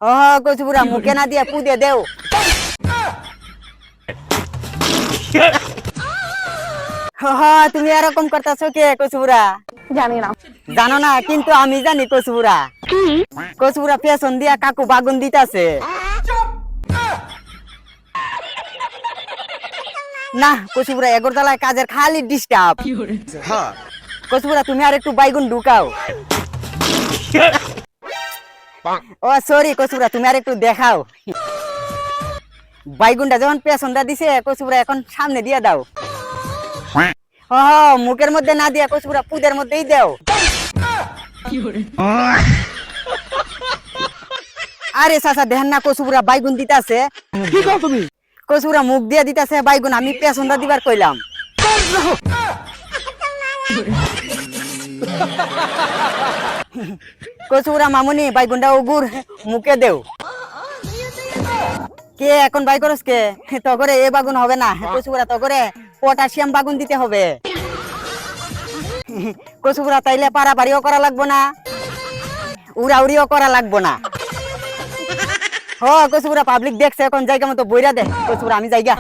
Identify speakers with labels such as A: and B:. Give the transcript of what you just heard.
A: ও কচুপুরা মুখে না দিয়া পু দিয়ে দেও। তুমি এরকম করতেছো কে কচুপুরা?
B: জানি না।
A: জানো না, কিন্তু আমি জানি কচুপুরা। কচুপুরা পেছন দিয়া কাকু বাগুন দিতাছে। না কচুপুরা এগরতলায় কাজের খালি ডিস্টার্ব। কচুপুরা তুমি আর একটু বাইগুন ঢুকাও। ও সরি কচুপুরা, তুমি আর একটু দেখাও। বাইগুনটা যখন পেছনটা দিছে কচুপুরা এখন সামনে দিয়ে দাও। ও মুখের মধ্যে না দিয়া কচুপুরা পুদের মধ্যেই দাও। আরে চাচা দেখেন না কচুপুরা বাইগুন দিতাছে।
C: কি কও তুমি?
A: কচুপুরা মুখ দিয়ে দিতাছে বাইগুন, আমি পেছনটা দিবার কইলাম। কচুপুরা মামুনি বাইগুনটা ওগুর মুখে দেও। কে এখন বাই করস কে? তো করে এ বাগুন হবে না কচুপুরা, তো করে পটাশিয়াম বাগুন দিতে হবে। কচুপুরা তাইলে পারাপারিও করা লাগবো না, উড়াউড়িও করা লাগবো না। হ কচুপুরা পাবলিক দেখছে, এখন জায়গা মতো বইরা দে কচুপুরা, আমি জায়গা।